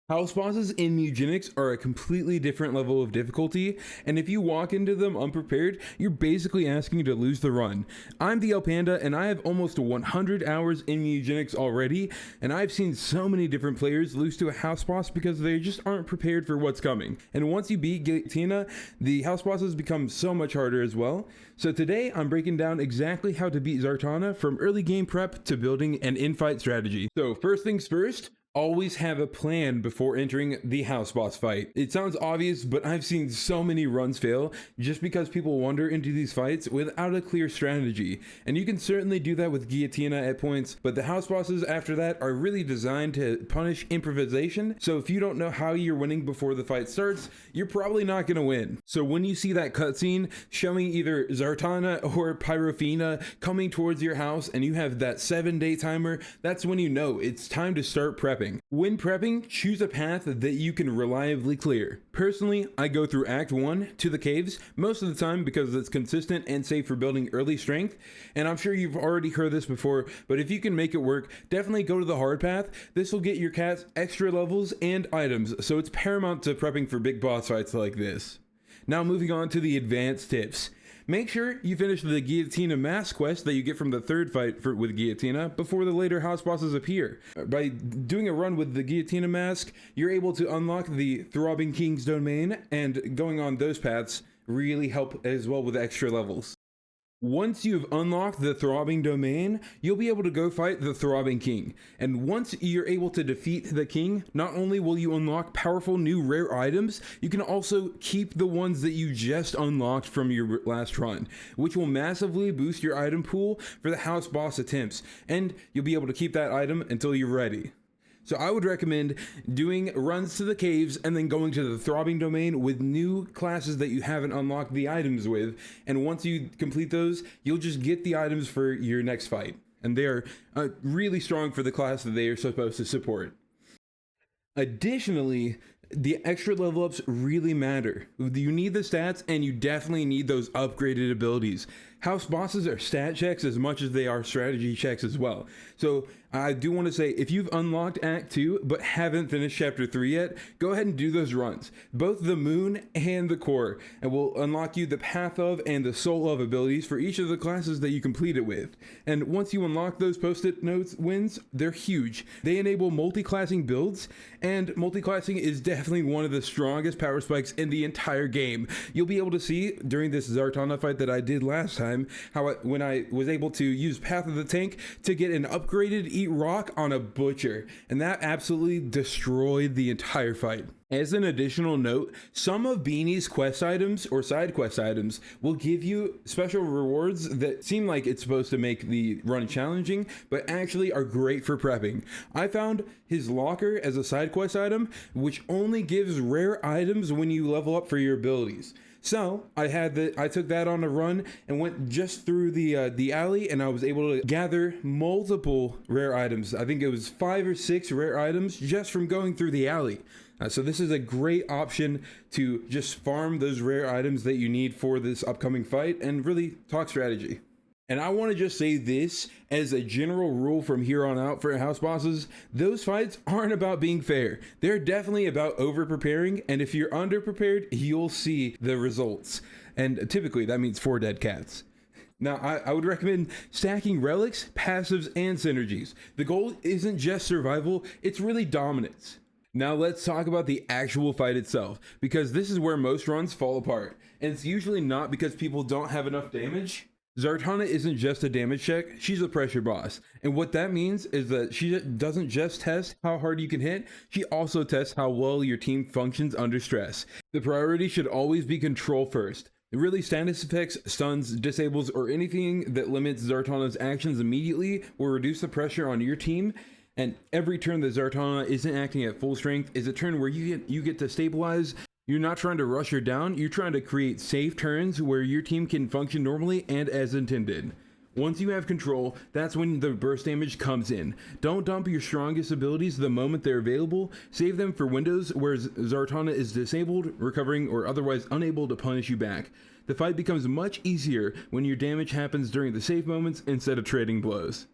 House bosses in Mewgenics are a completely different level of difficulty, and if you walk into them unprepared, you're basically asking to lose the run. I'm the El Panda, and I have almost 100 hours in Mewgenics already, and I've seen so many different players lose to a house boss because they just aren't prepared for what's coming. And once you beat Zaratana, the house bosses become so much harder as well. So today, I'm breaking down exactly how to beat Zaratana from early game prep to building an in-fight strategy. So first things first, always have a plan before entering the house boss fight. It sounds obvious, but I've seen so many runs fail just because people wander into these fights without a clear strategy. And you can certainly do that with Zaratana at points, but the house bosses after that are really designed to punish improvisation. So if you don't know how you're winning before the fight starts, you're probably not going to win. So when you see that cutscene showing either Zaratana or Pyrofina coming towards your house and you have that 7-day timer, that's when you know it's time to start prepping. When prepping, choose a path that you can reliably clear. Personally, I go through Act 1 to the caves most of the time because it's consistent and safe for building early strength, and I'm sure you've already heard this before, but if you can make it work, definitely go to the hard path. This will get your cats extra levels and items, so it's paramount to prepping for big boss fights like this. Now moving on to the advanced tips. Make sure you finish the Zaratana mask quest that you get from the third fight with Zaratana before the later house bosses appear. By doing a run with the Zaratana mask, you're able to unlock the Throbbing King's domain, and going on those paths really help as well with extra levels. Once you've unlocked the Throbbing Domain, you'll be able to go fight the Throbbing King. And once you're able to defeat the king, not only will you unlock powerful new rare items, you can also keep the ones that you just unlocked from your last run, which will massively boost your item pool for the house boss attempts, and you'll be able to keep that item until you're ready. So I would recommend doing runs to the caves and then going to the Throbbing Domain with new classes that you haven't unlocked the items with. And once you complete those, you'll just get the items for your next fight. And they are really strong for the class that they are supposed to support. Additionally, the extra level ups really matter. You need the stats, and you definitely need those upgraded abilities. House bosses are stat checks as much as they are strategy checks as well. So I do want to say, if you've unlocked Act 2 but haven't finished Chapter 3 yet, go ahead and do those runs. Both the Moon and the Core, and will unlock you the Path of and the Soul of abilities for each of the classes that you complete it with. And once you unlock those post-it notes wins, they're huge. They enable multi-classing builds, and multi-classing is definitely one of the strongest power spikes in the entire game. You'll be able to see during this Zaratana fight that I did last time how when I was able to use Path of the Tank to get an upgraded Eat Rock on a Butcher, and that absolutely destroyed the entire fight. As an additional note, some of Beanie's quest items or side quest items will give you special rewards that seem like it's supposed to make the run challenging, but actually are great for prepping. I found his locker as a side quest item, which only gives rare items when you level up for your abilities. So I took that on a run and went just through the alley, and I was able to gather multiple rare items. I think it was 5 or 6 rare items just from going through the alley. So this is a great option to just farm those rare items that you need for this upcoming fight and really talk strategy. And I want to just say this as a general rule from here on out for house bosses: those fights aren't about being fair. They're definitely about over preparing, and if you're under prepared, you'll see the results. And typically that means 4 dead cats. Now, I would recommend stacking relics, passives, and synergies. The goal isn't just survival, it's really dominance. Now let's talk about the actual fight itself, because this is where most runs fall apart. And it's usually not because people don't have enough damage. Zaratana isn't just a damage check, she's a pressure boss. And what that means is that she doesn't just test how hard you can hit, she also tests how well your team functions under stress. The priority should always be control first. Really, status effects, stuns, disables, or anything that limits Zaratana's actions immediately will reduce the pressure on your team. And every turn that Zaratana isn't acting at full strength is a turn where you get to stabilize. You're not trying to rush her down, you're trying to create safe turns where your team can function normally and as intended. Once you have control, that's when the burst damage comes in. Don't dump your strongest abilities the moment they're available. Save them for windows where Zaratana is disabled, recovering, or otherwise unable to punish you back. The fight becomes much easier when your damage happens during the safe moments instead of trading blows.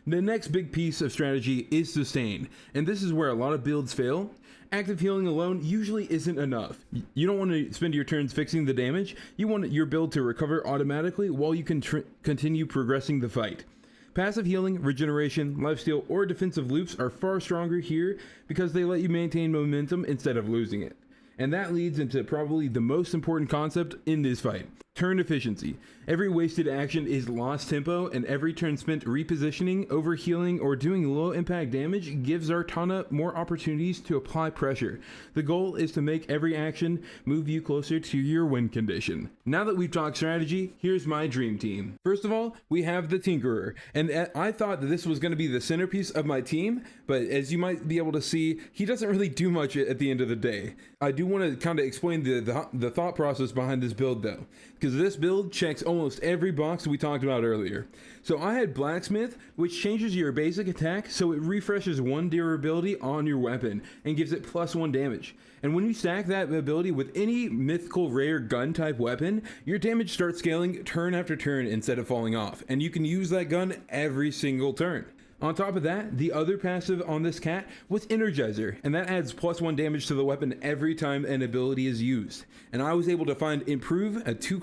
The next big piece of strategy is sustain, and this is where a lot of builds fail. Active healing alone usually isn't enough. You don't want to spend your turns fixing the damage. You want your build to recover automatically while you can continue progressing the fight. Passive healing, regeneration, lifesteal, or defensive loops are far stronger here because they let you maintain momentum instead of losing it. And that leads into probably the most important concept in this fight: turn efficiency. Every wasted action is lost tempo, and every turn spent repositioning, overhealing, or doing low impact damage gives Zaratana more opportunities to apply pressure. The goal is to make every action move you closer to your win condition. Now that we've talked strategy, here's my dream team. First of all, we have the Tinkerer, and I thought that this was going to be the centerpiece of my team, but as you might be able to see, he doesn't really do much at the end of the day. I do want to kind of explain the thought process behind this build though, because this build checks almost every box we talked about earlier. So I had Blacksmith, which changes your basic attack so it refreshes 1 durability on your weapon and gives it +1 damage. And when you stack that ability with any mythical rare gun type weapon, your damage starts scaling turn after turn instead of falling off, and you can use that gun every single turn. On top of that, the other passive on this cat was Energizer, and that adds +1 damage to the weapon every time an ability is used. And I was able to find Improve, a 2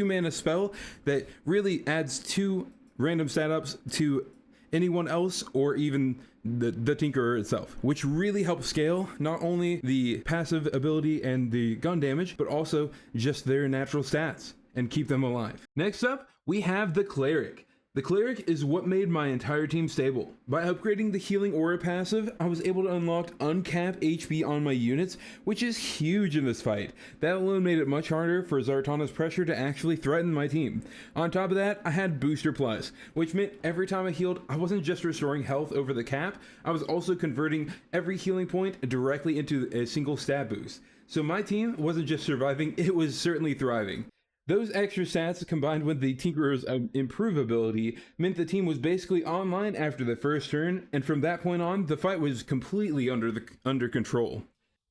mana spell that really adds 2 random stat ups to anyone else or even the Tinkerer itself, which really helps scale not only the passive ability and the gun damage, but also just their natural stats and keep them alive. Next up, we have the Cleric. The Cleric is what made my entire team stable. By upgrading the Healing Aura passive, I was able to unlock uncapped HP on my units, which is huge in this fight. That alone made it much harder for Zaratana's pressure to actually threaten my team. On top of that, I had Booster Plus, which meant every time I healed, I wasn't just restoring health over the cap, I was also converting every healing point directly into a single stat boost. So my team wasn't just surviving, it was certainly thriving. Those extra stats combined with the Tinkerer's Improve ability meant the team was basically online after the first turn, and from that point on, the fight was completely under control.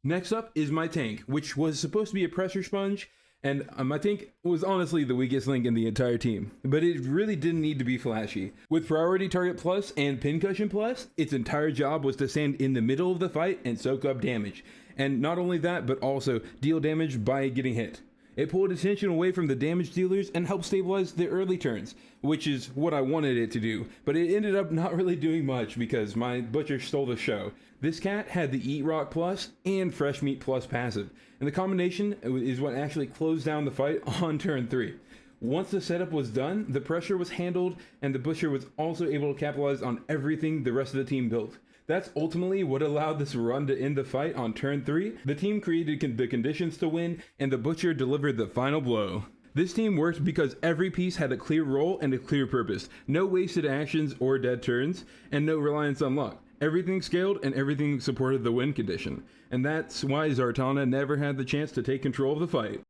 Next up is my tank, which was supposed to be a pressure sponge, and my tank was honestly the weakest link in the entire team, but it really didn't need to be flashy. With Priority Target Plus and Pincushion Plus, its entire job was to stand in the middle of the fight and soak up damage, and not only that, but also deal damage by getting hit. It pulled attention away from the damage dealers and helped stabilize the early turns, which is what I wanted it to do, but it ended up not really doing much because my butcher stole the show. This cat had the Eat Rock Plus and Fresh Meat Plus passive, and the combination is what actually closed down the fight on turn 3. Once the setup was done, the pressure was handled, and the butcher was also able to capitalize on everything the rest of the team built. That's ultimately what allowed this run to end the fight on turn 3. The team created the conditions to win, and the butcher delivered the final blow. This team worked because every piece had a clear role and a clear purpose. No wasted actions or dead turns, and no reliance on luck. Everything scaled and everything supported the win condition. And that's why Zaratana never had the chance to take control of the fight.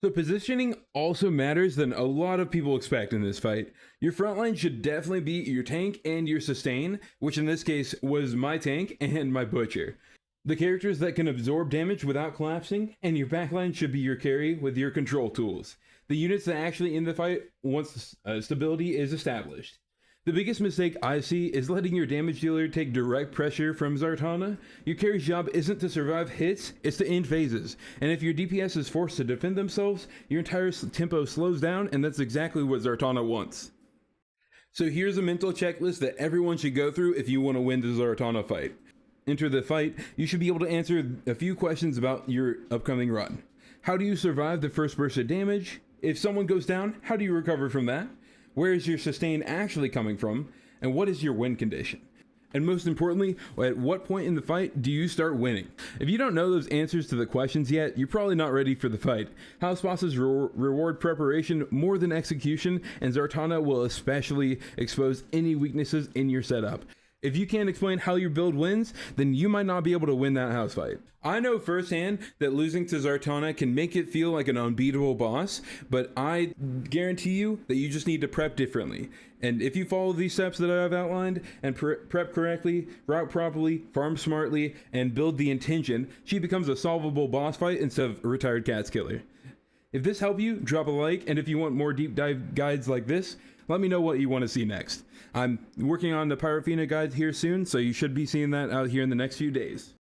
So positioning also matters than a lot of people expect in this fight. Your frontline should definitely be your tank and your sustain, which in this case was my tank and my butcher. The characters that can absorb damage without collapsing, and your backline should be your carry with your control tools. The units that actually end the fight once stability is established. The biggest mistake I see is letting your damage dealer take direct pressure from Zaratana. Your carry's job isn't to survive hits, it's to end phases. And if your DPS is forced to defend themselves, your entire tempo slows down, and that's exactly what Zaratana wants. So here's a mental checklist that everyone should go through if you want to win the Zaratana fight. Enter the fight, you should be able to answer a few questions about your upcoming run. How do you survive the first burst of damage? If someone goes down, how do you recover from that? Where is your sustain actually coming from? And what is your win condition? And most importantly, at what point in the fight do you start winning? If you don't know those answers to the questions yet, you're probably not ready for the fight. House bosses reward preparation more than execution, and Zaratana will especially expose any weaknesses in your setup. If you can't explain how your build wins, then you might not be able to win that house fight. I know firsthand that losing to Zaratana can make it feel like an unbeatable boss, but I guarantee you that you just need to prep differently. And if you follow these steps that I've outlined and prep correctly, route properly, farm smartly, and build the intention, she becomes a solvable boss fight instead of a retired cats killer. If this helped you, drop a like, and if you want more deep dive guides like this, let me know what you want to see next. I'm working on the Pyrophena guide here soon, so you should be seeing that out here in the next few days.